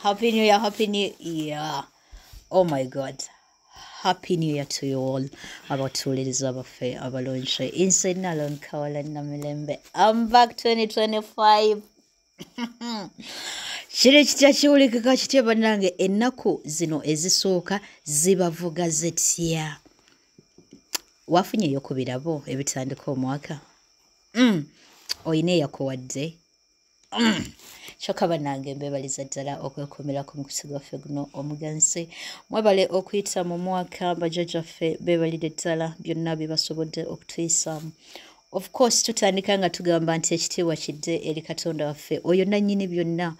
Happy New Year, Happy New Year. Oh my God. Happy New Year to you all. Abatuliriza baffe abalonche. Inside Nalon Kawala Namilembe. I'm back 2025. Kire kitya kiwulikika kitya bannange ennaku zino ezisooka zibavuga zetya. Wafunyeyo ku birabo ebitandika omwaka? Oyina eyakuwadde? Kyokka bannange mbebaliza ddala okwekuumirako mu kusigaffe guno omuganzi. Mwebale okuyita mu mwaka bajjajjaffe beebalire ddala byonna bye basobodde okutuyisaamu. Of course tutandika nga tugamba nti ekitiibwa kidde eri Katonda waffe oyo nannyini byonna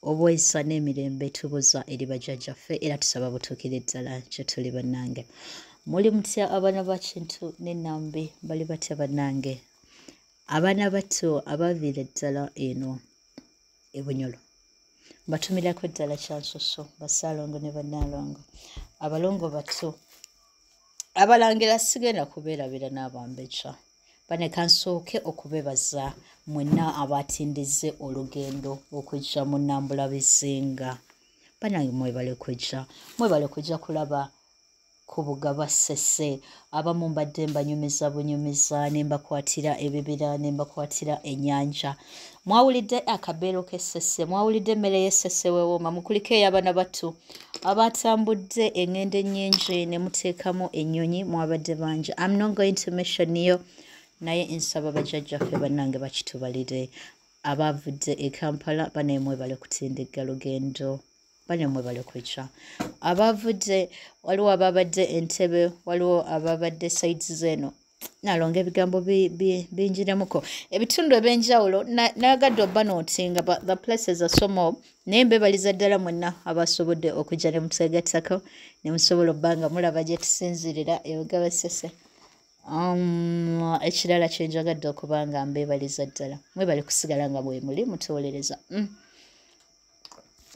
obwesa n'emirembe tubuza eri bajjajjaffe era tusaba butuukire ddala kye tuli bannange. Muli mutya abaana ba Kintu n'Ennambi bali batya bannange? Abaana bato abaviira ddala eno Ebunyolo batumirako ddala Kyansoso Basaalongo ne Bannaalongo abalongo bato abalangira sigenda kubeerabira n'abambekya baneka nsooke okubebaza mwenna abatindize olugendo okujja mu Nnambula Bizinga. Bannange mwebale kujja kulaba ku Bugaba Ssese abamu mbadde mbanyumiza bunyumiza ne mbakwatira ebibira ne mbakwatira ennyanja. Mwawulidde akabeero k'Essese, mwawulidde emmere y'Essese wewooma, mukuliko ey'abaana bato abatambudde eŋŋendo ennyingi ne muteekamu ennyonyi mwabadde bangi. I'm not going to mention yo naye nsaba bajjajjaffe bannange bakitubalire abavudde e Kampala bane mwebale kutindigga lugendo. Bane mwebale kujja. Abavudde waliwo ababadde Entebbe, waliwo ababadde sides zeno. Nalonga ebigambo bingiremuko. Ebitundu eb'enjawulo nayagadde obba n'otinga but the places are so mob. Naye mbebaliza ddala mwenna abasobodde okujja ne muteegattako ne musobola obba nga mulaba gye tusinzirira e Bugaba Ssese. Ekirala kye njagadde okuba nga mbebaliza ddala. Mwebale kusigala nga bwe muli mutuwolereza.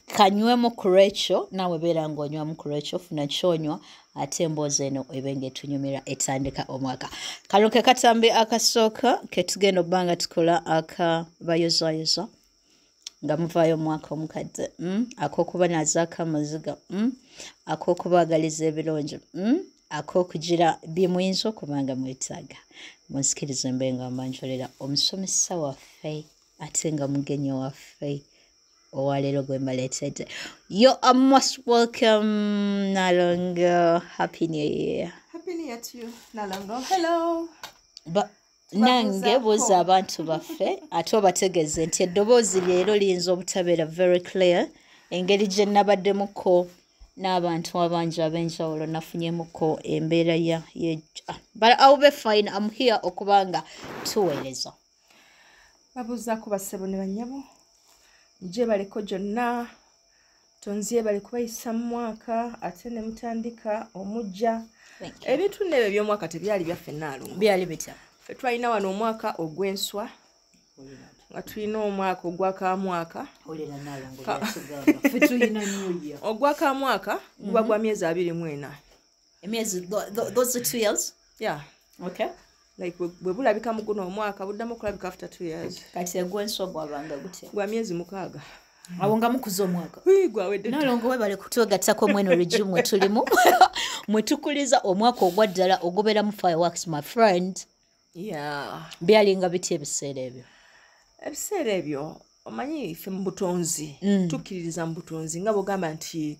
Kanywemu ku Rachel, naawe beera ng'onywamu ku Rachel, funa kyonywa ate emboozi eno ebe ng'etunyumira etandika omwaka. Kano ke katambi akasooka ke tugenda obba nga tukola akabayozayoza nga muvaayo omwaka omukadde, ak'okubanaazaako amaziga, ak'okubaagaliza ebirungi, ak'okugira bye muyinza okuba nga mwetaaga. Munsikirize mbe nga mbanjolera omusomesa waffe ate nga mugenyi waffe owaleero gwe mbaleetedde. You are most welcome, Nalongo. Happy New Year. Happy New Year to you, Nalongo. Hello. Nange buuza abantu baffe ate obategeeze nti eddoboozi leero liyinza obutabeera very clear engeri gye nabaddemuko n'abantu abangi ab'enjawulo nafunyemuko embeera but I'll be fine. I'm here okubanga tuweereza. Babuuzaako bassebo ne bannyabo gye baliko gyonna tonzie bali kubayisa mu mwaka ate ne mutandika omujja. Ebintu nebyo by'omwaka tebyali byaffe Naalongo. Byali bitya? Ffe twalina wano omwaka ogw'enswa nga tulina omwaka ogwakamwaka. Ogwakamwaka guba gwa myezi 24. Those are 2 years? Yeah. Okay. Like bwe bulabika mu guno omwaka buddamu okulabika after 2 years. Kati egw'enswa gwabanga gutya? Gwa myezi 6. Awo nga mukuza omwaka. Gwawedde. Nalongo webale kutwegattako mweno olugimu mwe tulimu. Mwe tukuliza omwaka ogwa ddala ogobeeramu fireworks, my friend. Yeah. Byalinga bitya ebiseera ebyo? Ebiseera ebyo omanyi ffe mu butonzi tukkiririza mu butonzi nga bw'ogamba nti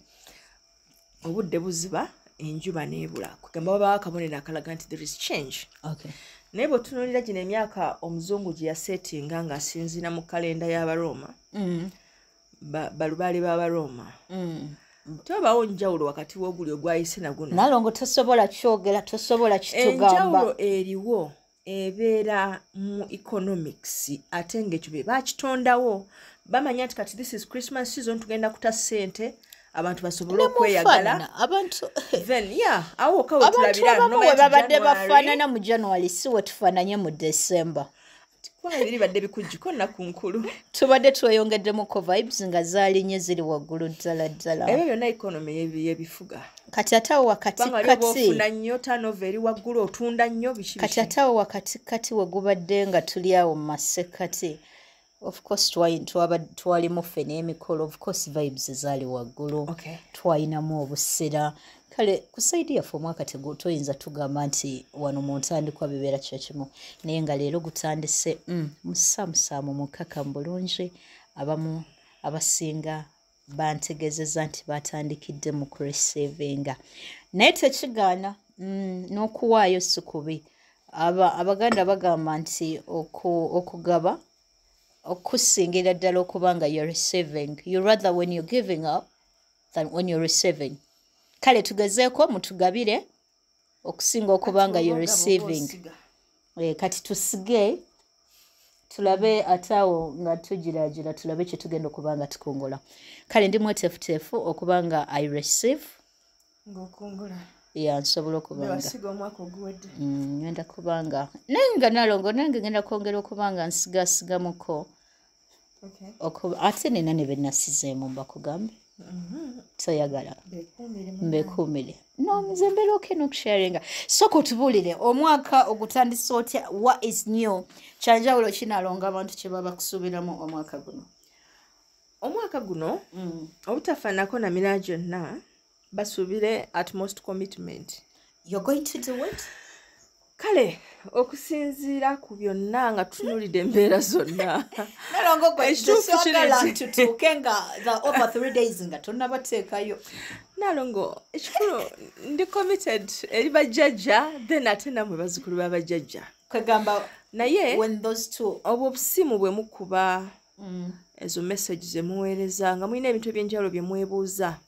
obudde buziba enjuba n'ebula kugamba babawo akabonero akalaga nti there is change. Okay. Naye bw'otunuulira gino emyaka omuzungu gye yasetinga ng'asinziira mu kalenda y'Abaroma, balubaale b'Abaroma, tewabaawo njawulo wakati w'oguli ogwayise na guno. Nalongo tosobola kyogera, tosobola kitugamba. Enjawulo eriwo ebeera mu economics ate ng'ekyo bye baakitondawo bamanya nti kati this is Christmas season tugenda kuta ssente abantu basobole okweyagala abantu then awo kawe tulabira no we babadde bafaanana mu January si we tufaananye mu December. Kwa ebiri badde bikujjiko nnaku nkulu tubadde tweyongeddemu ko vibes nga zaalinye ziri waggulu ddala. Ebyo byonna economy yebifuga. Kati atawo wakati ofuna nnyo turnover eri waggulu otunda nnyo biki. Kati atawo wakati we gubadde nga tuli awo mu masekati of course twalimu ffe n'emikolo, of course vibes ezaali waggulu, Okay. twalinamu obusera. Kale ku saidi yaffe omwaka toyinza tugamba nti wano mu ntandikwa bibeera kyo kimu, naye nga leero gutandise musaamusaamu mukakamu bulungi. Abamu abasinga bantegezeza nti batandikidde mu kurecevinga, naye tekigaana n'okuwaayo si kubi. Abaganda bagamba nti okugaba okusingira ddala okuba nga you're receiving, you rather when you're giving up than when you're receiving. Kale tugezeeko mutugabire okusinga okuba nga you're receiving. Kati tusige tulabe ataawo nga tugiraagira tulabe kye tugenda okuba nga tukongola. Kale ndi mweteefuteefu okuba nga I receive ng'okongola nsobola okuba nga basiga omwaka oguwedde. ngenda kuba nga nange nalongo nange ngenda kwongera okuba nga nsigasigamuko. Ate nina ne be nasizeemu mbakugambe toyagala mbekuumire nze mbeera okena okusharinga. Sooka otubuulire omwaka ogutandise otya, what is new, kyanjawulo kinalonga abantu kye baba kusuubiramu omwaka guno? Omwaka guno obutafaanako na mira gyonna basuubire utmost commitment. You're going to do it? Kale okusinziira ku byonna nga tutunulidde embeera zonna nalongo gwe tusoogala tutuuke nga the over 3 days nga tonnabateekayo. Nalongo ekikulu ndi committed eri bajjajja then ate namwe bazzukulu b'abajjajja kwegamba naye when those two obwo obusimu bwe mukuba ezo message ze muweereza nga mulina ebintu eby'enjawulo bye mwebuuza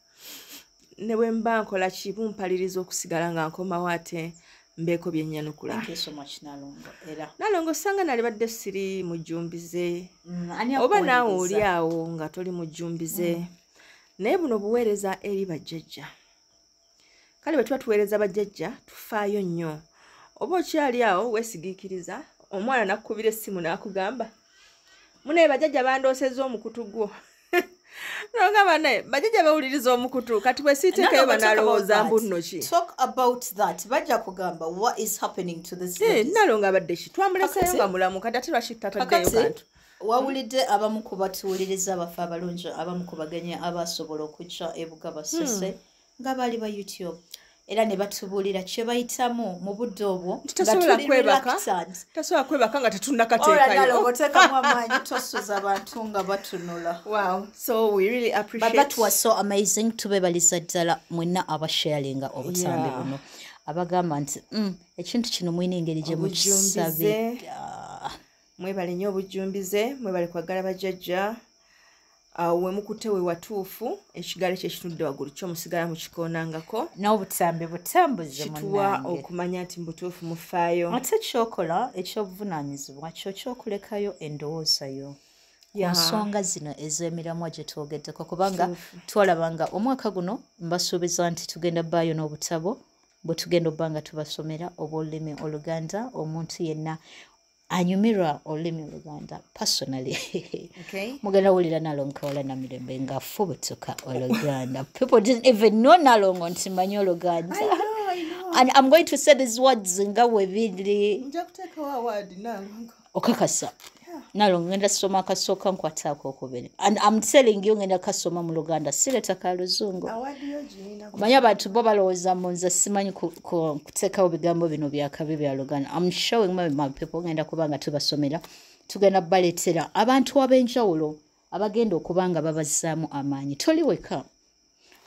ne bwe mba nkola ki bumpaliriza okusigala nga nkomawo ate mbeeko bye nnyanukula. Thank you so much Nalongo. Era Nalongo sanga nalibadde siri mujjumbize oba naawe oli awo nga toli mujjumbize naye buno buweereza eri bajjajja. Kale bwe tuba tuweereza bajjajja tufaayo nnyo. Oba okyali awo weesigiikiriza omwana nakukubira essimu n'akugamba munaye bajjajja bandoosezza omukutu gwo nogamba naye bajjajja bawuliriza omukutu kati bwe siiteekayo banaalowooza mbu nno ki. Talk about that. Bajja kugamba what is happening to this ladies. Nalongo abadde ki twamuleseyo nga mulamu kati ate lwaki tataddeyo bantu. Wawulidde abamu ku batuwuliriza abafe abalungi abamu ku bagenyi abasobola okujja ebuga basese nga baali ba YouTube era ne batubuulira kye bayitamu mu budde obwo tasobola kwebaka nga tetunnakateekayo. Oteekamu amaanyi tosuza abantu nga batunula. Wow, so we really appreciate. But that was so amazing. Tubebaliza ddala mwenna abasharinga obutambi buno abagamba nti ekintu kino mwina engeri gye mukisabe. Mwebale nnyo obujjumbize, mwebale kwagala bajjajja. We mukutte we watuufu ekigalo kye kitudde waggulu kyo musigala mukikoonangako n'obutambi butambuze munnange kituwa okumanya nti mubutuufu mufaayo. Ate kyokola ekyobuvunaanyizibwa kyo kyokulekayo endowooza yo ku nsonga zino ez'emiramwa gye twogeddeko kubanga twalaba nga omwaka guno mbasuubiza nti tugenda bbaayo n'obutabo bwe tugenda obba nga tubasomera obw'olulimi Oluganda. Omuntu yenna anyumirwa olulimi Oluganda personally. Mugenda wulira Nalongo Kawala Namirembe nga afubutuka Oluganda. People didn't even know Nalongo nti manyi Oluganda. And I'm going to say these words nga webiri. Nja kuteekawo award Nalongo. Okakasa. Nalongo ngenda soma akasooka nkwataako okubiri. And I'm telling you ngenda kasoma mu Luganda sireta ka Luzungu. Award yo gina. Manyi abantu bo balowooza mu nze simanyi kuteekawo bigambo bino byakabi bya Luganda. I'm showing my people ngenda kuba nga tubasomera. Tugenda baleetera abantu ab'enjawulo abagenda okuba nga babazzaamu amaanyi. Toli weka.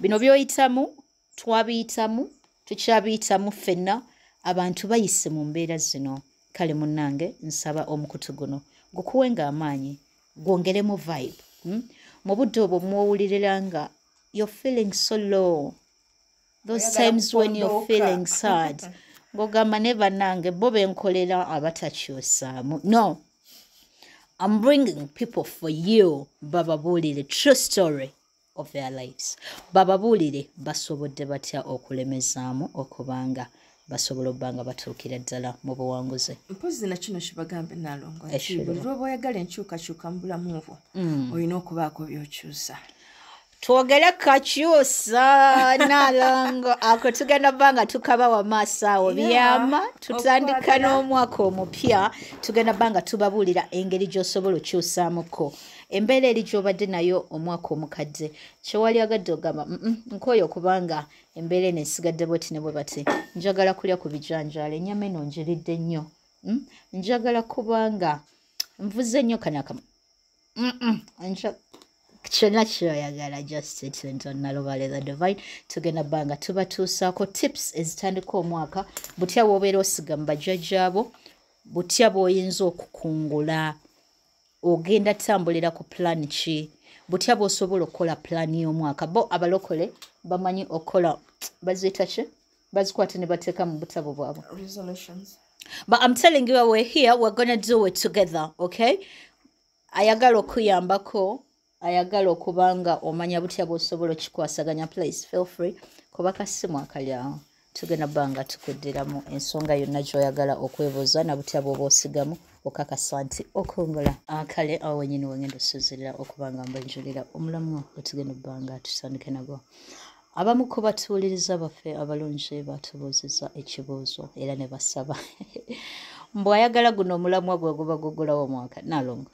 Bino by'oyitamu, twabiyitamu, tukyabiyitamu ffenna abantu bayise mu mbeera zino. Kale munnange nsaba omukutu guno gukuwenga amaanyi gwongeremu vibe. Mu budde obwo mwowulirira nga you're feeling so low, those times when you're feeling sad ng'ogamba ne bannange bo benkolera abatakyusaamu. No, I'm bringing people for you bababuulire true story of their lives. Bababuulire basobodde batya okulemezaamu okubanga basobola obbanga batuukira ddala mu buwanguzi. Mpozi na kino kibagambe Nalongo buli lw'oba oyagala enkyukakyuka mu bulamu bwo olina okubaako by'okyusa. twogere kakyusa Nalongo ako tugenda banga tukabawa maaso awo byama tutandika n'omwaka omupya tugenda banga tubabuulira engeri gy'osobola okyusaamuko embeera eri gy'obadde nayo omwaka omukadde kyewali agadde ogamba nkooyo kubanga embeera eno esigadde bweti ne bwe bati njagala kulya ku bijanjaalo ennyama eno njiridde nnyo njagala kubanga nvuze nnyo kanakamu kyonna kyoyagala just sit on Nalubale the Divine tugenda banga tubatuusaako tips ezitandika omwaka butya bw'obeera osiga mu bajjajjaabo butya bw'oyinza okukungula ogenda tambulira ku plan ki butya bw'osobola okukola plan y'omwaka bo abalokole bamanyi okukola baziyita ki bazikwata ne bateeka mu butabo bwabwe resolutions. But I'm telling you, we're here, we're gonna do it together, okay? Ayagala okuyambako ayagala okubanga omanya butya bw'osobola okikwasaganya, please feel free kuba kasimu akali awo tugenda banga tukuddiramu ensonga yonna gy'oyagala okwebuuza na butya bw'oba osigamu okakasa nti okongola akale awo wenyini wengenda osuzirira okubanga mbanjulira omulamu wetugenda banga tutandike nagwo. Abamu ku batuuliriza baffe abalungi batubuuzizza ekibuuzo era ne basaba mbw ayagala guno omulamwa gwe guba gugulawo omwaka Nalongo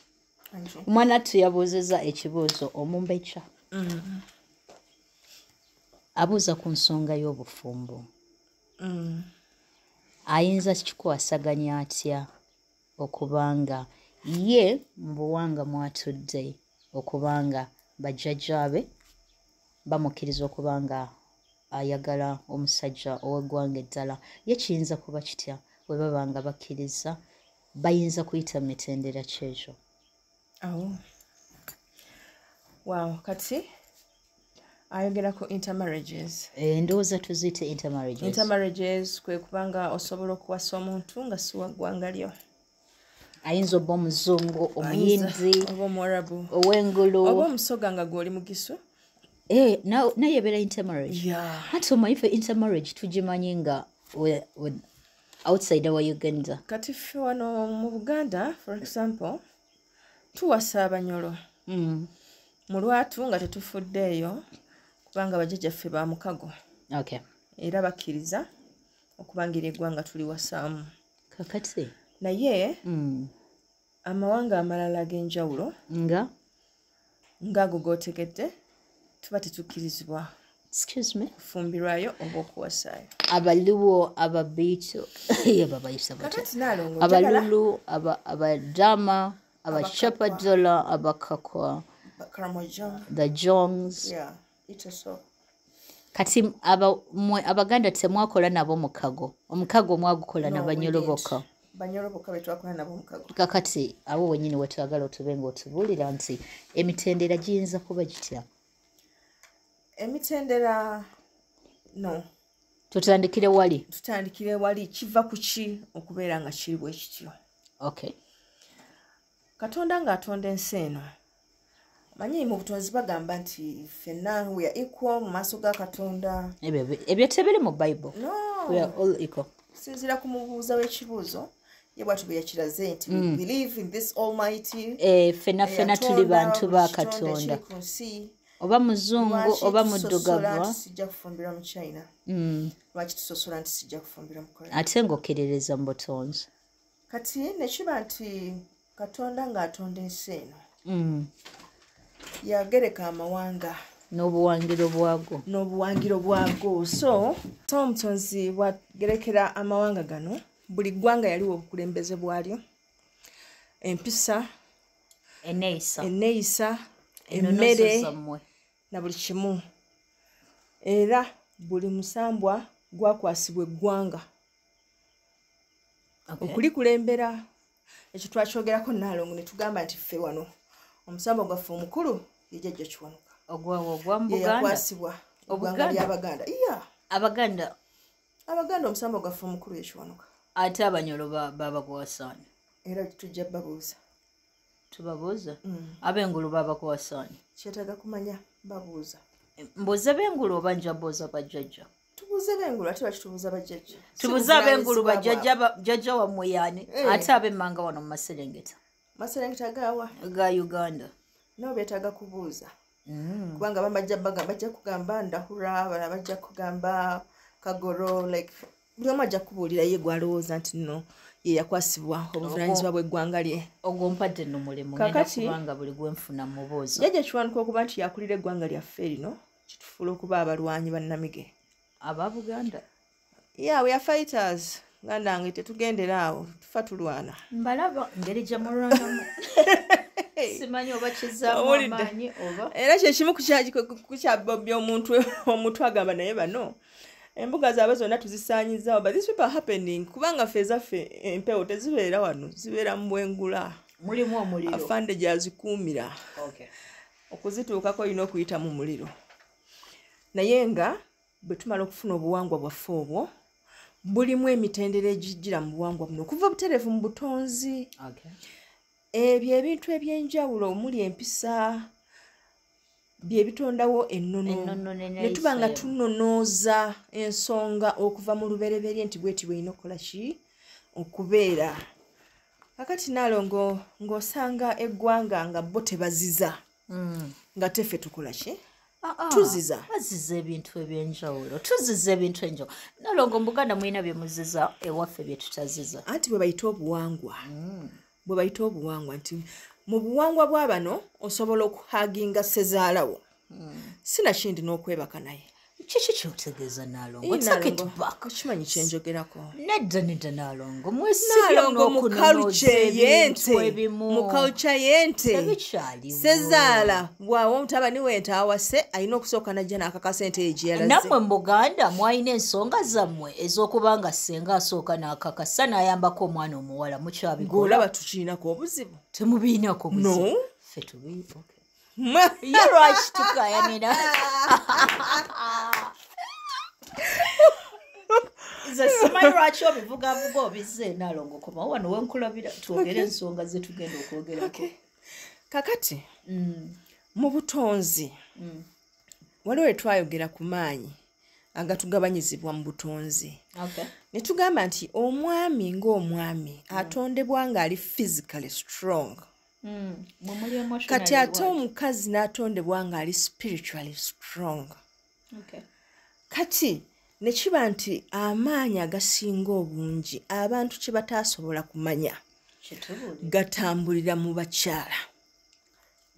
omwana tuyabuuzizza ekibuuzo omumbeca abuuza ku nsonga y'obufumbo ayinza kikwasaganya atya okubanga ye mu buwanga mwatudde okubanga bajjajjaabe bamukkiriza okubanga ayagala omusajja ow'eggwanga eddala ye kiyinza kuba kitya bwe baba nga bakkiriza bayinza kuyita mu mitendera kyekyo. Wow, kati ayogera ku intermarriages. Ndowooza tuziyite intermarriages. Intermarriages kwe kubanga osobola okuwasa omuntu nga si wa ggwanga lyo. Ayinza oba omuzungu, omuyindi, oba omwarabu, ow'engulu, oba omusoga nga gw'oli mugisu. naye ebeera intermarriage. Ate omanyi ffe intermarriage tugimanyi nga outside wa Uganda. Kati ffe wano mu Buganda, for example, tuwasa abanyolo. Mu lwatu nga tetufuddeeyo kubanga bajjajjaffe ba mukago. Okay. Era bakkiriza okubangira eggwanga tuliwasaamu. Kakati. Naye amawanga amalala ag'enjawulo ng'ago g'otegedde tuba tetukkirizibwa kufumbirwayo oba okuwasaayo. Abaluwo, ababiito, abalulu, abadama, abachapadola, abakakwa, the jongs. Kati abaganda temwakola nabo mukago. Omukago mwagukola n'abanyoloboka. Banyoloboka betwakola nabo mukago. Kakati abo wenyini wetwagala otube ng'otubuulira nti emitendera giyinza kuba gitya. Emitendera no. Tutandikire wali kiva ku ki okubeera nga kiri bwe kityo. Okay. Katonda ng'atonda ensi eno. Manyi mu butonzi bagamba nti ffenna we are equal mu maaso ga Katonda. Ebyo tebiri mu Bible. No. We are all equal. Sinzira ku mubuuza w'ekibuuzo ye bwatu bwe yakiraze nti we believe in this almighty. Ffenna tuli bantu ba Katonda. Oba muzungu oba muddugavu sijja kufumbira mu China. Lwaki tusosola nti sijja kufumbira mu Korea. Ate ng'okiririza mu butonzi. Kati nekiba nti Katonda ng'atonda ensi eno. Yagereka amawanga n'obuwangiro bwago. So omutonzi bwagerekera amawanga gano buli ggwanga yaliwo obukulembeze bwalyo, empisa, enneeyisa, emmere na buli kimu. Era buli musambwa gwakwasibwa eggwanga okulikulembera. Ekyo twakyogerako Nalongo ne tugamba nti ffe wano omusambwa gwaffe omukulu ye Jjajja Kiwanuka. Ogwa mu Buganda. Yakwasibwa eggwanga ly'Abaganda. Abaganda omusambwa gwaffe omukulu ye Kiwanuka. Ate abanyolo baba kuwasaani. Era tujja babuuza. Tubabuuza? Ab'engulu baba kuwasaani. Kyetaaga kumanya babuuza. Mbuuze b'engulu oba nja buuza bajjajja? Tubuuze b'engulu ate lwaki tubuuza bajjajja? Tubuuze ab'engulu bajjajja wammwe y'ani? Ate ab'emmanga wano mu Maserengeta. Maserengeta gaawa? Ga Uganda. No beetaaga kubuuza. kubanga bajja kugamba ndahura abala bajja kugamba kagoro like buli omu ajja kubuulira ye gwalowooza nti nno ye yakwasibwa obuvunaanyizibwa bw'eggwanga lye ogwo mpadde nno mulimu kubanga buli gwenfuna mu buuzo jjajja kiwanuka okuba nti yakulira eggwanga lyaffe lino kitufuula okuba abalwanyi bannamige aba Buganda we are fighters ngandange tetugendera awo tufa tulwana mbalaba ngeri gye mulwanamu simanyi oba kizaamu amaanyi oba era kyekimu kukyabobya omuntu agamba naye bano embuga zaabwe zonna tuzisaanyizaawo but these people are happening kubanga ffe ezaffe empewo tezibeera wano zibeera mu bwengula mulimu omuliro afande gyazikuumira okuzituukako olina okuyita mu muliro naye nga bwe tumala okufuna obuwangwa bwaffe obwo bulimu emitendera egijjira mu buwangwa buno okuva butereevu mu butonzi ebyo ebintu eby'enjawulo omuli empisa bye bitondawo ennono ne tuba nga tunonooza ensonga okuva mu lubereberye nti bweti bweyina okukola ki okubeera kakati Naalongo ng'osanga eggwanga nga bo tebaziza nga teffe tukola ki tuziza ebintu ebyenjawulo tuziza ebintu enjawulo Naalongo mu Buganda mulina bye muziza ewaffe bye tutaziza anti bwe bayita obuwangwa nti mu buwangwa bwa bano osobola okuhaginga sezaalawo sinakindi n'okwebaka naye kiki kyotegeeza Naalongo kimanyi kyenjogerako nedda Naalongo mu culture y'ente sezaala bwawe omutabani w'ente awase alina okusooka najja n'akakasa ente ye gye yalaze nammwe mu Buganda mwalina ensonga zammwe ez'okuba nga ssenga asooka n'akakasa n'ayambako omwana omuwala mukyabikola ng'olaba tukirinako obuzibu temubiinako buzibu no ffe tubiiko ye lwaki tukayanira nze simanyi lwaki obivugavuga obize Naalongo koma wano wenkulabira twogere ensonga ze tugenda okwogerako kakati mu butonzi waliwo twayogera ku maanyi agatugabanyizibwa mu butonzi ne tugamba nti omwami ng'omwami atondebwa ng'ali physically strong kati ate omukazi n'atondebwa ng'ali spiritually strong kati ne kiba nti amaanyi agasinga obungi abantu kye bataasobola kumanya gatambulira mu bakyala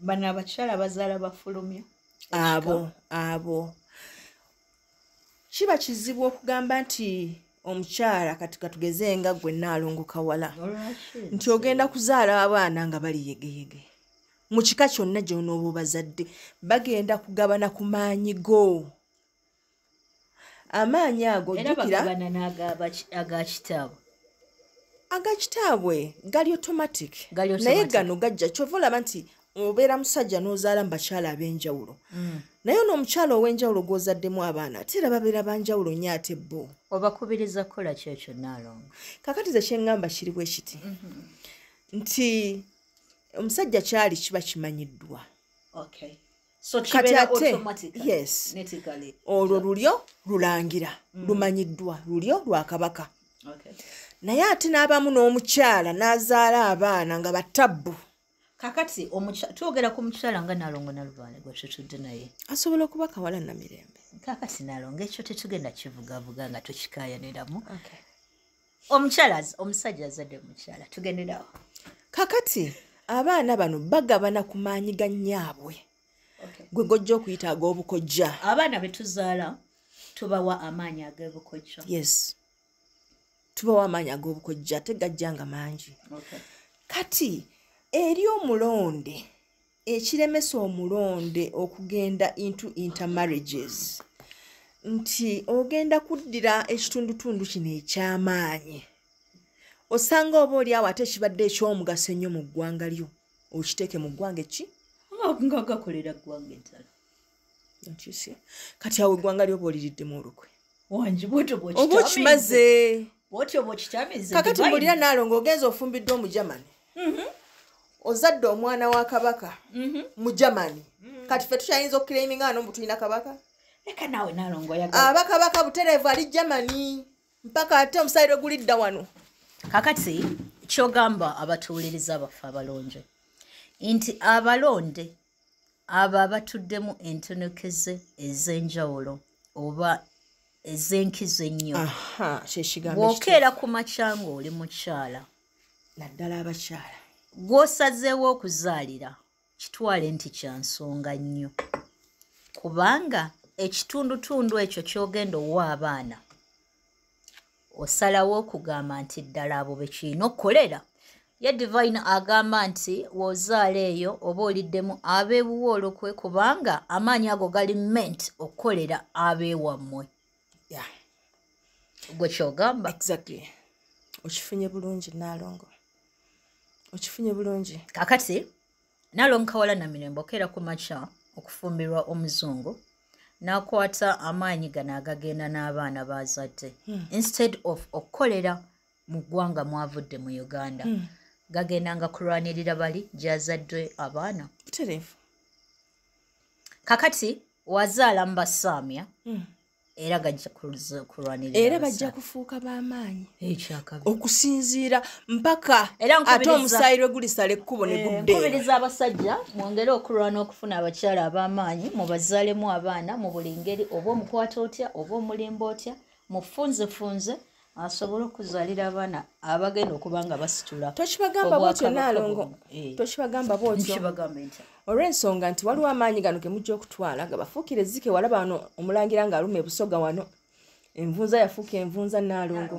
bano abakyala bazaala bafulumya abo kiba kizibu okugamba nti omukyala kati katugeze nga gwe Naalongo Kawala nti ogenda kuzaala abaana nga bali yegeyege mu kika kyonna gy'onooba bazadde bagenda kugabana ku maanyi go amaanyi ago jjukira agakitaabwe gali automatic naye gano gajja kyova olaba nti obeera musajja n'ozaala mu bakyala ab'enjawulo naye n'omukyala ow'enjawulo gw'ozaddemu abaana ate era babeera banjawulo nnyo ate bo obakubiriza kukola kyekyo Naalongo kakati ze kyeŋŋamba kiri bwe kiti nti omusajja kyali kiba kimanyiddwa kati ate yes olwo lulyo lulangira lumanyiddwa lulyo lwa kabaka naye ate n'abamu n'omukyala n'azaala abaana nga batabbu kakati twogera ku mukyala nga Naalongo Nalubaale gwe tutudde naye asobola okuba Kawala Namirembe kakati Naalongo ekyo tetugenda kivugavuga nga tukikayaniramu omusajja azadde mukyala tugenderawo kakati abaana bano bagabana ku maanyi ga nnyaabwe gwe gojja okuyita ag'obukojja abaana be tuzaala tubawa amaanyi ag'obukojja yes tubawa amaanyi ag'obukojja tegajjanga mangi kati eri omulonde ekiremesa omulonde okugenda into intermarriages nti ogenda kuddira ekitundutundu kino eky'amaanyi osanga oba oli awo ate ekibadde eky'omugaso ennyo mu ggwanga lyo okiteeke mu ggwanga ki nga gakolera ggwanga eddala kati awo eggwanga lyo oba oliriddemu olukwe wangi oba okimaze kakati mbulira Naalongo ogenza ofumbiddwa omu Germany ozadde omwana wa kabaka mu Germany kati ffe tukyayinza okukiraiminga wano mbu tulina kabaka leka naawe Naalongo abakabaka butereevu ali Germany mpaka ate omusalire gulidda wano kakati kyogamba abatuuliriza abaffe abalonje nti abalonde abo abatuddemu entonokeze ez'enjawulo oba ez'enkizo ennyo bw'okeera ku makya ng'oli mukyala naddala abakyala gw'osazeewo okuzaalira kitwale nti kya nsonga nnyo kubanga ekitundutundu ekyo ky'ogenda owa abaana osalawo okugamba nti ddala abo be kirina okukolera ye divine agamba nti w'ozaala eyo oba oliddemu ab'ebuwa olukwe kubanga amaanyi ago gali ment okukolera ab'ewammwe gwe kyogamba exactly okifunye bulungi Naalongo okifunye bulungi kakati Naalongo Kawala Namirembe okeera ku makya okufumbirwa omuzungu n'akwata amaanyi gano agagenda n'abaana bazadde instead of okukolera mu ggwanga mwavudde mu Uganda gagendanga kulwanirira bali gyazaddwe abaana butereevu kakati wazaala mu Basaamya era gajja kulwanirira era bajja kufuuka b'amaanyi ekyakabi okusinziira mpaka Era ate omusayiro gulisala ekkubo ne gudde nkubiriza abasajja mwongere okulwana okufuna abakyala ab'amaanyi mubazaalemu abaana mu buli ngeri oba omukwata otya oba omulimba otya mufunzefunze asobole okuzaalira abaana abagenda okuba nga basitula tokibagamba bwotyo Naalongo tokibagamba bwotyo kibagambe ntya olw'ensonga nti waliwo amaanyi gano ge mujja okutwala gabafuukire zike walaba wano omulangira ng'aluma ebusoga wano envunza yafuuka envunza Naalongo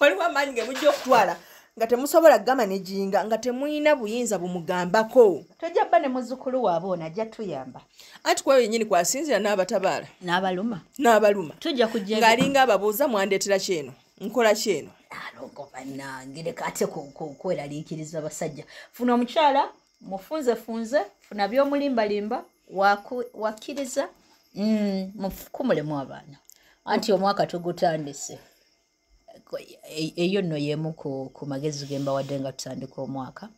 waliwo amaanyi ge mujja okutwala nga temusobola gama nejinga nga temuyina buyinza bumugambako tojja bba ne muzzukulu waabwe ono ajja tuyamba anti kwayo yennyini kwasinzira n'abatabaala n'abaluma tujja kujja ng'alinga ababuuza mwandeetera kyeno nkola kyeno Naalongo bannange leka ate kweraliikiriza abasajja funa omukyala mufunzefunze funa by'omulimbalimba wakkiriza mukumulemu abaana anti omwaka tugutandise eyo nno y'emu ku magezi ge mbawadde nga tutandika omwaka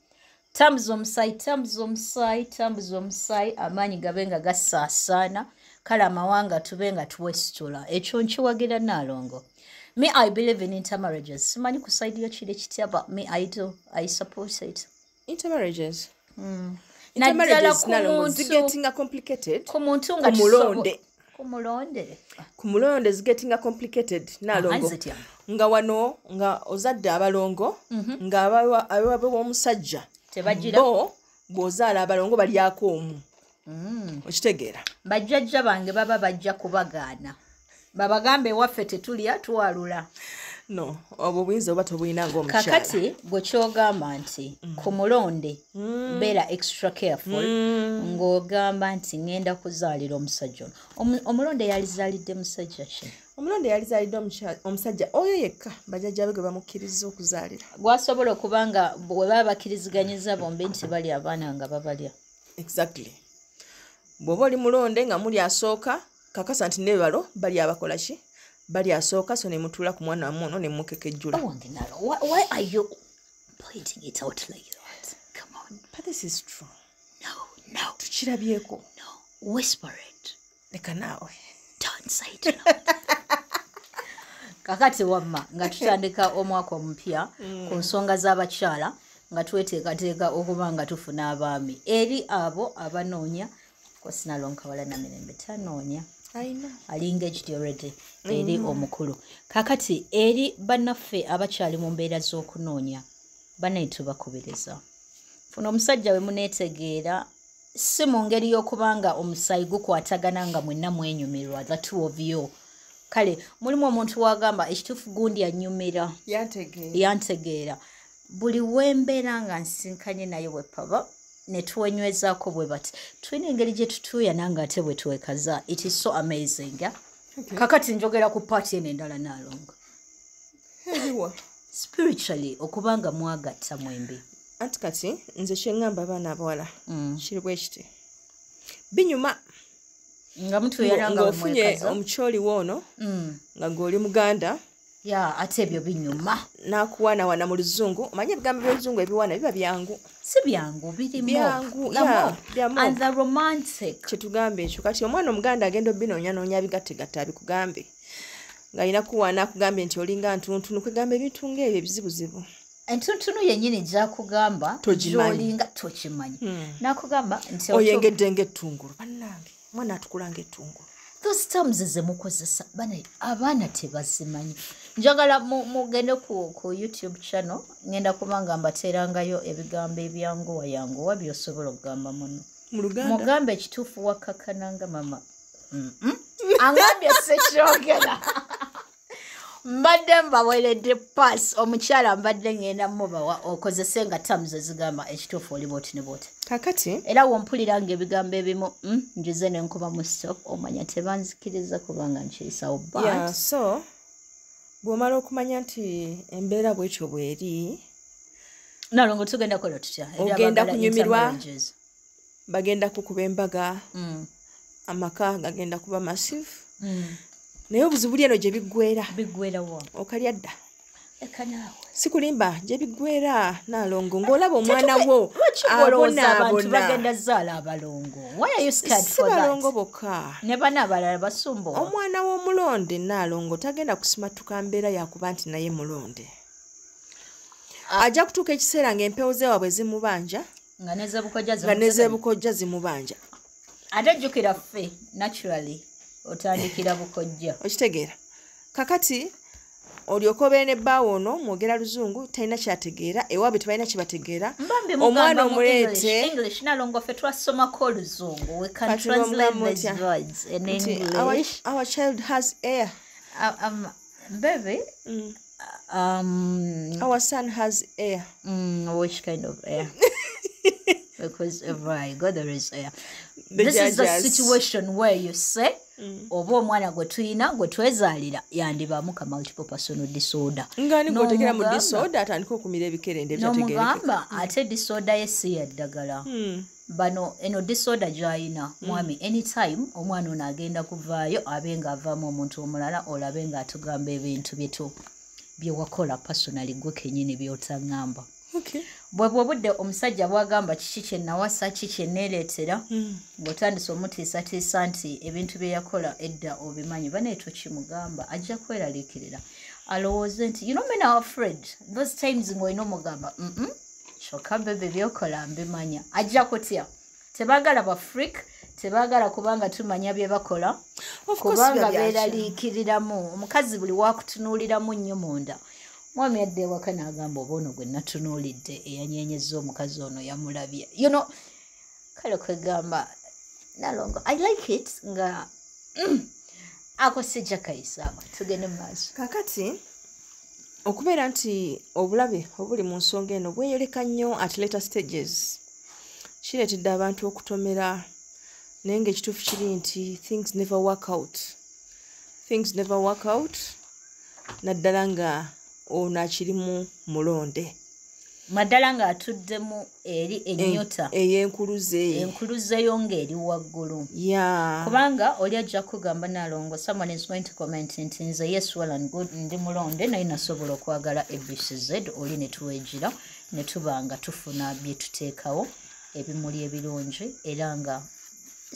tambuza omusaayi amaanyi gabe nga gasaasaana kale amawanga tube nga tuwesitula ekyo nkiwagira Naalongo me I believe in intermarriages simanyi ku side yo kiri kitya but me I support it intermarriages Naalongo zigetinga complicated ku muntu nga ku mulonde zigetinga complicated Naalongo nga wano nga ozadde abalongo nga abawe b'omusajja bo bw'ozaala abalongo balyako omu okitegeera bajjajja bange baba bajja kubagaana babagambe ewaffe tetulya twalula no obwo buyinza oba tobuyina ng'omukyala kakati bwe kyogamba nti ku mulonde beera extra careful ng'ogamba nti ngenda kuzaalira omusajja ono omulonde yalizaalidde musajja ki omulonde yalizaalidde omusajja oyo yekka bajjajja be gwe bamukkiriza okuzaalira gwasobola okuba nga bwe baba bakkiriziganyiza bombi nti bali abaana nga babalya exactly bw'oba oli mulonde nga muli asooka kakasa nti nebalo bali abakola ki bali asooka so ne mutuula ku mwana wammwe ono ne mukekejjula why are you pointing it out like that come on but this is true no tukirabyeko no whisper it leka naawe don't say it loud kakati wamma nga tutandika omwaka omupya ku nsonga z'abakyala nga tweteekateeka okuba nga tufuna abaami eri abo abanoonya kosi Naalongo Kawala Namirembe tanoonya alinga ekiti already eri omukulu kakati eri bannaffe abakyali mu mbeera z'okunoonya banaye tubakubiriza funa omusajja we muneetegeera si mu ngeri y'okubanga omusaayi gukwatagana nga mwenna mwenyumirwa the two of you kale mulimu omuntu wagamba ekituufu gundi anyumira yantegeera buli wembeera nga nsinkanye naye wepaba netwenywezaako bwe bati tulina engeri gye tutuuya nange ate bwe twekaza it is so amazing kakati njogera ku paati eno endala Naalongo spiritually okubanga mwagatta mwembi anti kati nze kyeŋŋamba abaana abawala kiri bwe kiti binyuma nga mutuyala nga ofunye omukyoli woono nga ng'oli muganda ate ebyo binyuma n'akuwaanawaana mu luzungu omanye ebigambo by'oluzungu ebiwaana biba byangu si byangu byangu and the romantic kyetugamba ekyo kati omwana omuganda agenda obinoonyanoonya bigattegatta abikugambe ng'alina kuwaana akugambye nti olinga ntuntunu kwegamba ebintu ng'ebyo ebizibuzibu entuntunu yennyini gyakugamba gy'olinga tokimanyi nakugamba nti oyengedde ng'ettungulu bannange mwana atukula ng'ettungulu those terms zemukozesa abaana tebazimanyi njagala mugende ku YouTube channel ngenda kubanga mbateerangayo ebigambo ebyanguwa byosobola okugamba muno mugamba ekituufu wakkakananga mama angambye sekyogera mbadde mbaweeredde pass omukyala mbadde ngenda mubawa okozese nga terms ezigamba ekituufu oli bwoti ne bwoti kakati era wompulira ng'ebigambo ebimu njuze nenkuba mu stop omanya tebanzikiriza kubanga nkiyisawo so bw'omala okumanya nti embeera bwetyo bw'eri nalongo tugenda kola tutya ogenda kunyumirwa bagenda kukuba embaga amaka gagenda kuba massive naye obuzibu eno gye biggweerawo okalya dda sikulimba gye biggweera nalongo ng'olaba omwana wo abantu bagenda zaala abalongo si balongo bokka ne bana abalala basumba omwana w'omulonde nalongo tagenda kusimatuka mbeera yakuba nti naye mulonde ajja kutuuka ekiseera ng'empewo zewaabwe zimubanja nga nezebukojja zimubanja ate jjukira ffe naturally otandikira bukojja okitegeera kakati olyoka obeera nebbaawo ono mwogera luzungu talina kyategeera ewaabwe tebalina kyebategeera omwana omuleete English nalongo ffe twasomako oluzungu we can translate these words in English our child has air baby our son has air which kind of air because right God there is air this is the situation where you say oba omwana gwe tuyina gwe twezaalira yandibaamu ka multiple personal disorder ngani gwotegera mu disorder atandika okumira ebikerende ebyategerekeka ate disorder yesi ya ddagala bano eno disorder gy'ayina mwami anytime omwana ono agenda kuvaayo abe ng'avaamu omuntu omulala olabe ng'atugamba ebintu bye wakola personally gwe kennyini by'otaŋŋamba bwebwe obudde omusajja bwagamba kiki kye nawasa ki kye neereetera ng'otandise omutiisatiisa nti ebintu bye yakola edda obimanyi baneeto kimugamba ajja kweraliikirira alowooze nti you know men are afraid those times ng'olina omugamba kyokka bebe byokola mbimanya ajja kutya tebaagala bafreak tebaagala kubanga tumanya bye bakola kubanga beeraliikiriramu omukazi buli waakutunuuliramu nnyo munda mwami yadde ewaka n'agamba oba ono gwe natunuulidde eyanyenyeza omukazi ono yamulabye kale kwegamba nalongo I like it nga ako sijja kayisaawa tugende mu maaso kakati okubeera nti obulabe obuli mu nsonga eno bweyoleka nnyo at later stages kireetedde abantu okutomera naye ng'ekituufu kiri nti things never work out naddala nga ono akirimu mulonde maddala ng'atuddemu eri ennyota enkuluzeyo ng'eri waggulu kubanga oli ajja kugamba nalongo someone is going to comment nti nze yes well and good ndi mulonde naye nasobola okwagala ABCZ oli ne tuwegira ne tuba nga tufuna bye tuteekawo ebimuli ebirungi era nga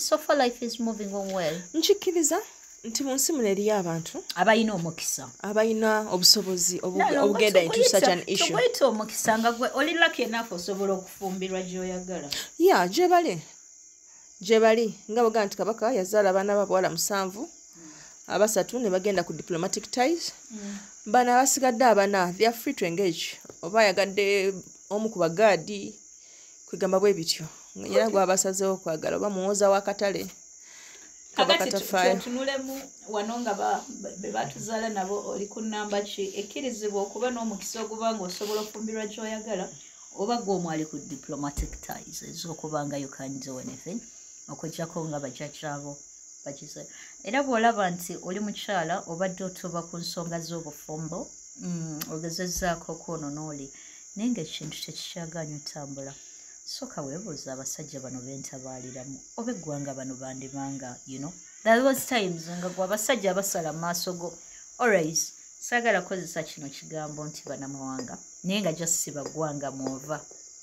so far life is moving on well nkikkiriza nti mu nsi muno eriyo abantu abalina omukisa abalina obusobozi obugenda into such an issue tugwita omukisa nga gwe oli lucky enough osobola okufumbirwa gy'oyagala gye bali nga bwogamba nti kabaka yazaala abaana b'abawala 7 abasatu ne bagenda ku diplomatic ties bano abasigadde abana they are free to engage oba yagadde omu ku bagaadi kwegamba bwe bityo era gwabasazeewo okwagala oba muwoza w'akatale tunulemu wano nga be batuzaala nabo oli ku nnamba ki ekkirizibwa okuba n'omukisa oguba ng'osobola okufumbirwa gy'oyagala oba gw'omwali ku diplomatic ties ez'okuba nga you can do anything okujjako nga bajjajjaabo bagize era bw'olaba nti oli mukyala obadde otuba ku nsonga z'obufumbo ogezezzaako kwonoona oli naye ng'ekintu tekikyagaanya otambula soka weebuuza abasajja bano bentabaaliramu oba eggwanga bano bandibanga there was times nga gwe abasajja basala mu maaso go always saagala kozesa kino kigambo nti banamawanga naye nga just si baggwanga mwova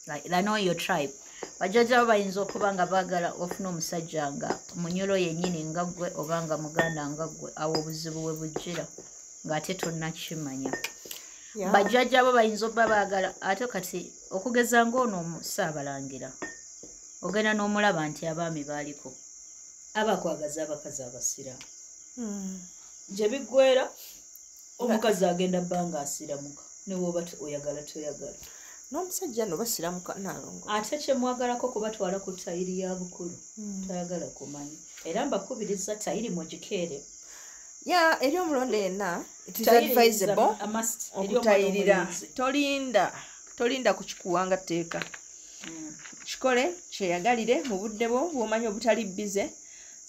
like they know your tribe bajjajjabo bayinza okuba nga baagala ofuna omusajja nga munyolo yennyini nga ggwe oba nga muganda nga ggwe awo obuzibu we bujjira ng'ate tonnakimanya bajjajja abo bayinza obba baagala ate kati okugeza ng'ono omusaabalangira ogenda n'omulaba nti abaami baaliko abakwagaza abakazi abasiraamu gye biggwera omukazi agenda bbanga asiramuka ne bw'oba oyagala toyagala n'omusajja no basiramuka Nalongo ate kyemwagalako kubatwala ku tayiri ya bukulu tayagala kumanya era mbakubiriza tayiri mugikeere eri omulondo yenna it is advisable okutayirira tolinda kukikuwanga tteeka kikole kyeyagalire mu budde bwo bw'omanyi obutali bize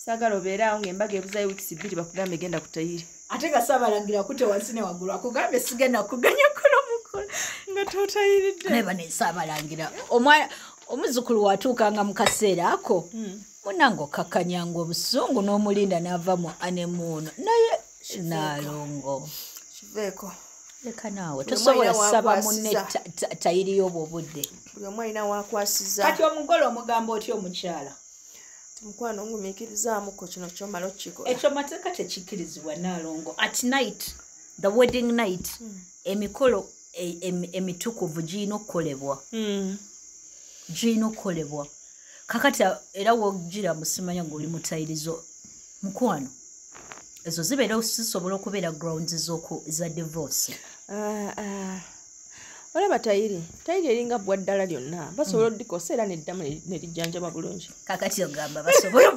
saagala obeeraawo ng'embaga ebuzayo wiikisi 2 bakugambe genda ku tayiri ate gasaabalangira kute wansi ne waggulu akugambe sigenda kuganya kola mukola nga totayiridde neba nesaabalangira omuzukulu watuukanga mu kaseera ako munange okakkanyanga obusungu n'omulinda n'avamu anemuuno naye Nalongo kiveeko leka naawe tosobola saba munne tayiri y'obwo obudde buli omu alina waakwasiza kati omugole omugamba otya omukyala mukwano ongumiikirizaamuko kino kyomala okukikola ekyo mateeka tekikkirizibwa Nalongo at night the wedding night emikolo emitukuvu giyina okukolebwa giyina okukolebwa kakati era wogira musimanya ng'oli mutayirizo mukwano ezo zibeera zisobola okubeera grounds za divorce olaba tayiri eringa bwa ddala lyonna basobola oddikosa era neddamu nerijjanjaba bulungi kakati ogamba basobola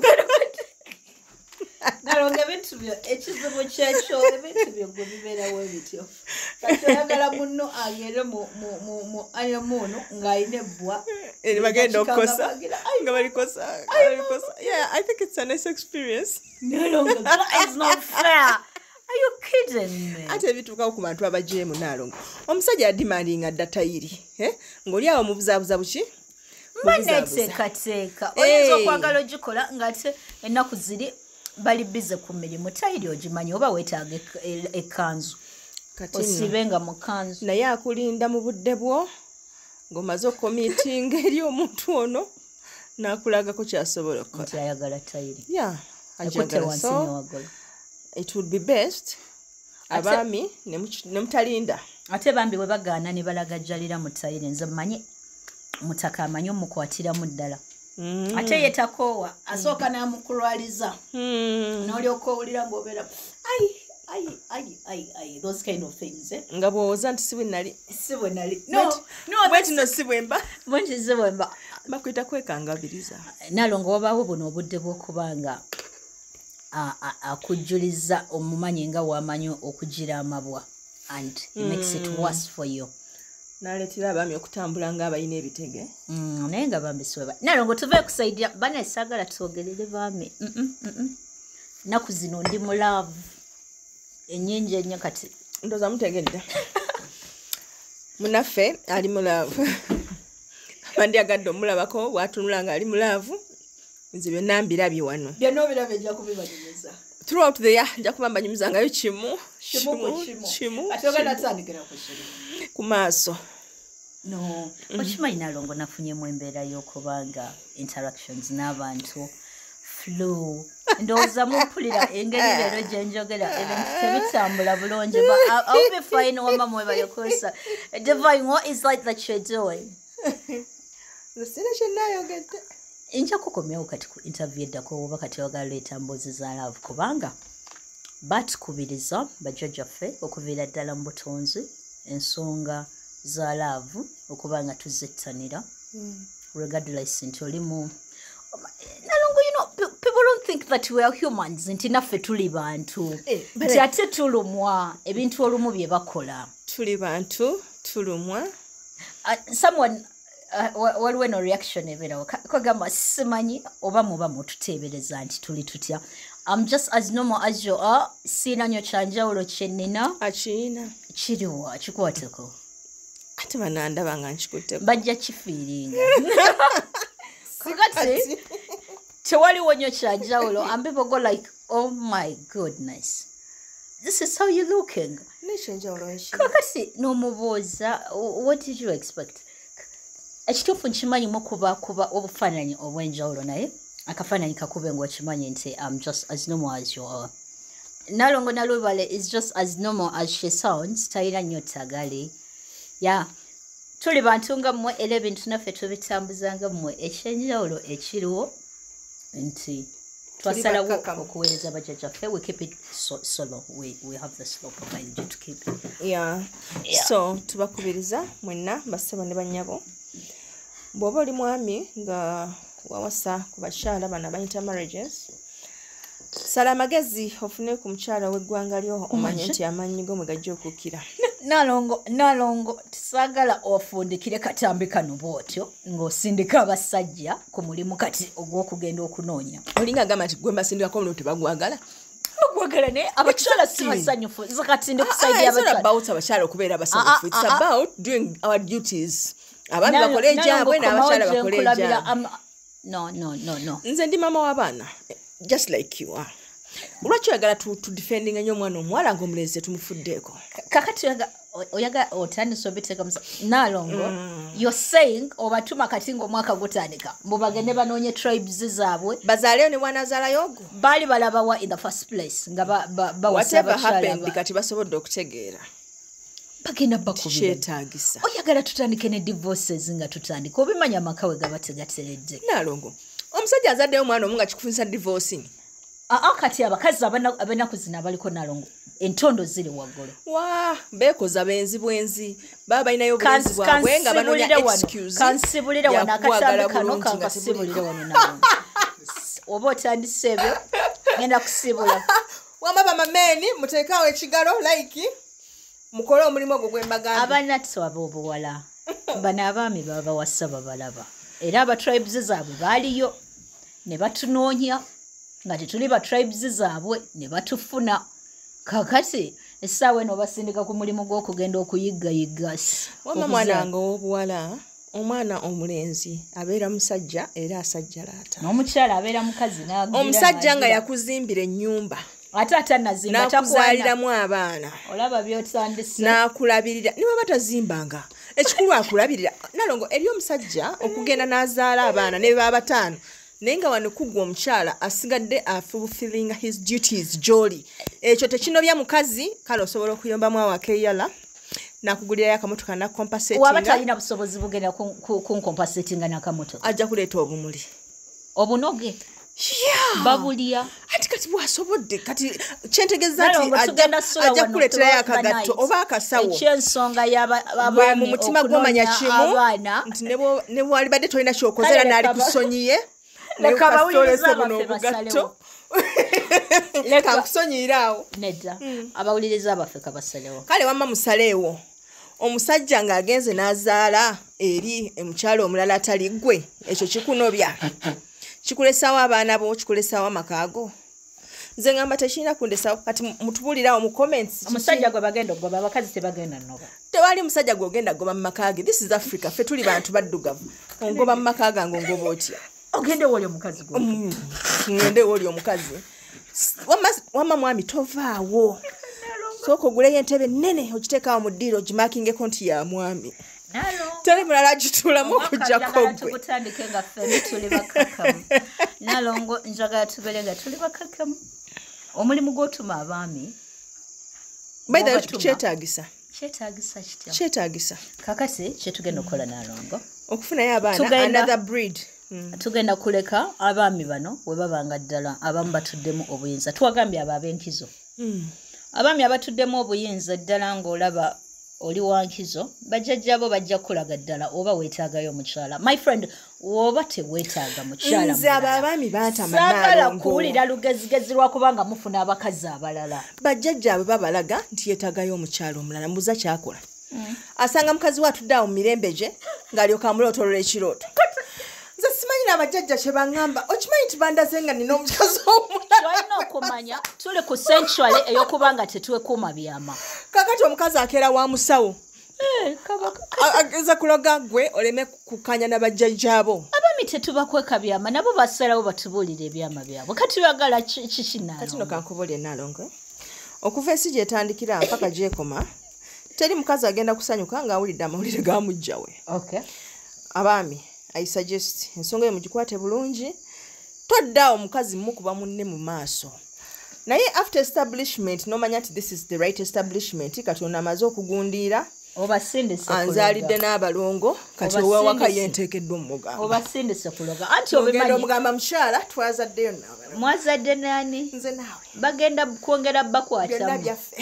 Nalongo ebintu byo ekizibu kyekyo ebintu byo gwe bibeerawo ebityo kati oyagala munno agende mu anemuuno ng'alina ebbwa bagenda okukosa nga balikosa I think it's a nice experience Nalongo that is not fair are you kidding me ate ebituukawo ku bantu abajeemu Nalongo omusajja yadimandinga dda tayiri ng'oli awo mubuzaabuza buki baneteekateeka oyinza okwagala ogikola ng'ate ennaku ziri bali bize ku mirimu tayiri ogimanyi oba weetaaga ekkanzu osibe nga mu kanzu naye akulinda mu budde bwo ng'omaze okukomiitinga eri omuntu ono n'akulagako kyasobola okukola nti ayagala tayiri ajagala so it would be best abaami ne mutalinda ate bambi bwe bagaana ne balagajjalira mu tayiri nze mmanyi mutaka amanyi omukwatiramu ddala ate ye takoowa asooka n'amukulwaliza n'olyoka owulira ng'obeera ai those kind of things nga bw'owoza nti si bwe nali no si bwemba bakwita kwekangabiriza Nalongo wabaawo buno obudde bw'okubanga akujjuliza omumanyi nga wamanyi okugira amabwa and it makes it worse for you naleetera abaami okutambula ng'abalina ebitege naye nga bambisiwe Nalongo tuve kusaidia bana esaagala twogerere baami naku zino ndi mu love ennyingi ennyo kati ndooza mutegedde munaffe ali mu love bandyagadde omulabako bwatunula nga ali mu love nze byonna mbirabye wano byonna obirabye ejja kubibanyumiza throughout the year nja kuba mbanyumizangayo kimu ate ogenda tutandikira ku kimu ku maaso no okimanyi Nalongo nafunyemu embeera y'okubanga interactions n'abantu flu ndowooza mumpulira engeri leero gye njogera ebintu tebitambula bulungi but I'll be fine wamama we balikosa Divine what is like that you're doing sina kyenayogedde nja kukomyawo kati ku interview eddako oba kati wagala leeta mboozi za love kubanga batukubiriza bajjajjaffe okuviira ddala mu butonzi ensonga za love okubanga tuzettanira regardless nti olimu Nalongo you know people don't think that we are humans nti naffe tuli bantu nti ate tulumwa ebintu olumu bye bakola tuli bantu tulumwa someone waliwo no reaction ebeerawo kwagamba simanyi oba muba mututeebereza nti tuli tutya I'm just as normal as you are siina nnyo kyanjawulo kyennina akiina kiriwa kikwateko ate banandaba nga nkikutteko bajja kifiiringa kakati tewaliwo nnyo kyanjawulo and people go like oh my goodness this is how you looking nekyenjawulo eki kakati n'omubuuza what did you expect ekituufu nkimanyimu kuba obufaananyi obw'enjawulo naye akafaananyi kakube ng'okimanyi nti I'm just as normal as you are Nalongo Nalubale is just as normal as she sounds. Taira nnyo ttagali. Yeah. Tuli bantu nga mmwe era ebintu naffe tubitambuza nga mmwe ekyenjawulo ekiriwo nti twasalawo okuweereza bajjajjaffe. We keep it so low. We have the slow profile to keep it. Yeah. So tubakubiriza mwenna bassebo ne bannyabo bw'oba oli mwami nga wawasa ku bakyala bano bayita marriages, sala amagezi ofune ku mukyala w'eggwanga lyo omanye nti amaanyi go mwe gajja okukkira. Nalongo tisagala ofundikire katambi kano bwotyo ng'osindika abasajja ku mulimu kati ogw'okugenda okunoonya. Olinga agamba nti gwe mbasindikako muno tebagwagala. Bagwagala ne abakyala si basanyufu zakati ndi kusaidia abakyala. It's not about abakyala okubeera basanyufu. It's about doing our duties. Abami bakole ejabwe n'abakyala bakole ejabwe. No. Nze ndi mama w'abaana just like you are. Lwaki oyagala tu defending ennyo omwana omuwala ng'omulenzi tumufuddeeko? Kakati oyaga otandisa obiteeka musa Nalongo, you're saying obatuma kati ng'omwaka gutandika mbu bagende banoonye tribes zaabwe bazaaleyo ne bwanazaalayo ogwo baali balabawa in the first place nga bawasa abakyala kati basobodde okutegeera bagenda bakubira kyetaagisa. Oyagala tutandike ne divorces nga tutandika obimanya amakawe gaba tegateredde. Nalongo omusajja azaddeyo omwana omu nga kikufunisa divorcing. Kati abakazi abenaku zino abaliko Nalongo entondo ziri waggulu. Beekoza benzi bwenzi baba balinayo obwenzi bwabwe nga banoonya excuse. Kansibulira wano akatambi kano kankasibulire wano Nalongo. Oba otandise ebyo ngenda kusibula. Wamba bamameni muteekaawo ekigalo like mukole omulimu ogwo gwe mbagamba. Abanatso ab'obuwala bano abaami baba wassa babalaba era aba tribes zaabwe baaliyo ne batunoonya nga tetuli ba tribes zaabwe ne batufuna. Kakati essaawa eno basindika ku mulimu gw'okugenda okuyiggayiga. Wama mwana nga ow'obuwala omwana omulenzi abeera musajja era asajjalaata. N'omukyala abeera mukazi n'agira. Omusajja nga yakuzimbira ennyumba. Ate atannazimba nakuzaaliramu abaana. Olaba by'otandise. N'akulabirira niba batazimbanga. Ekikulu akulabirira. Nalongo eri omusajja okugenda n'azaala abaana ne baba bataano. Nenga wano kugwa omukyala asigadde fulfilling his duties jolly. Ekyo tekinobya mukazi kale osobola okuyombamu awakeyala nakugulirayo akamotoka na compensating. Waba talina busobozi bugenda ku compensating n'akamotoka. Ajja kuleeta obumuli. Obunoge. Yeah. Babulia. Ati kati bwasobodde kati kyentegeza ati ajja kuleeterayo akagatto oba akasawo. Ekyensonga y'abaami mu mutima gw'omanya kimu nti ne bwali badde tolina kyokozera n'ali kusonyiye. Leka bawuliriza abaffe basalewo. Leka kusonyiraawo. Nedda. Abawuliriza abaffe kabasalewo. Kale wamma musaleewo. Omusajja ng'agenze n'azaala eri omukyala omulala atali ggwe. Ekyo kikunobya. Kikulesaawo abaana bo, kikulesaawo amakaago. Nze ngamba tekirina kundesaawo kati mutubulirawo mu comments. Omusajja gwe bagenda ogoba abakazi tebagenda nnoba. Tewali musajja gw'ogenda goba mu makaage. This is Africa. Ffe tuli bantu baddugavu. Ongoba mu makaaga ng'ongoba otya. Ogende woli omukazi gwo. Ngende woli omukazi. Wamma mwami tovaawo. Sooka oguleyo entebe nnene ogiteekaawo mu ddiiro ogimaakingeko nti ya mwami. Teri mulala agituulamu okuggyako gwe. Tugutandike nga ffenna tuli bakakamu. Nalongo njagala tubeere nga tuli bakakamu. Omulimu gw'otuma abaami. By the way kyetaagisa. Kyetaagisa kitya? Kyetaagisa. Kakati kye tugenda okukola Nalongo. Okufunayo abaana another breed. Tugenda kuleka abaami bano we babanga ddala abamu batuddemu obuyinza. Twagambye abo ab'enkizo. Abaami abatuddemu obuyinza ddala ng'olaba oli wankizo bajjajjabo bajja kulaga ddala oba weetaagayo omukyala. My friend woba teweetaaga mukyala. Nze abaami baatama saagala kuwulira lugezigezi lwakubanga mufuna abakazi abalala. Bajjajjaabwe babalaga nti yeetaagayo omukyala omulala mbuza kyakola. Asanga mukazi we atudde awo mu mirembe gye ng'alyoka amulootolola ekirooto. Nze simanyi n'abajjajja kye baŋŋamba okimanyi nti bandaze nga nina omukazi omulala. Twalina okumanya tuli ku sensuale ey'okubanga tetwekuuma byama. Kakati omukazi akeera wa musawo. Ageza kuloga gwe oleme kukanya n'abajjajjaabo. Abaami tetubakweka byama nabo basalawo batubuulira ebyama byabwe. Kati oyagala kiki Nalongo? Kati no kankubuulire Nalongo. Okuva ensi gyetandikira mpaka gyekoma teri mukazi agenda kusanyuka ng'awulidde amawulire gaamujja we. Okay. Abaami I suggest ensonga eyo mugikwate bulungi. Todda omukazi mukuba munne mu maaso. naye after establishment nomanya nti this is the right establishment katonda amaze okugundira obasindise anzalidde n'abalongo kati owawaka yenteekeddwa omugamba obasindise kuloga anti ogenda omugamba mukyala twazaddeyo naawe mwazadde nani nze naawe bagenda kwongera bakwatamu byonna byaffe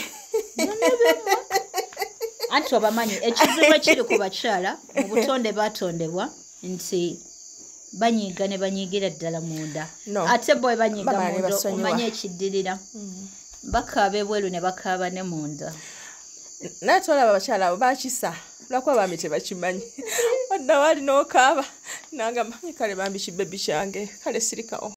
anti obamanyi ekizibu ekiri ku bakyala mu butonde batondebwa nti banyiiga ne banyiigira ddala munda ate bwe banyiiga munda omanye ekiddirira bakaaba ebweru ne bakaaba ne munda naye tolaba abakyala abo bakisa lwakuba bambi tebakimanyi wadde waali n'okaaba nangamba kale bambi kibebi kyange kale sirikawo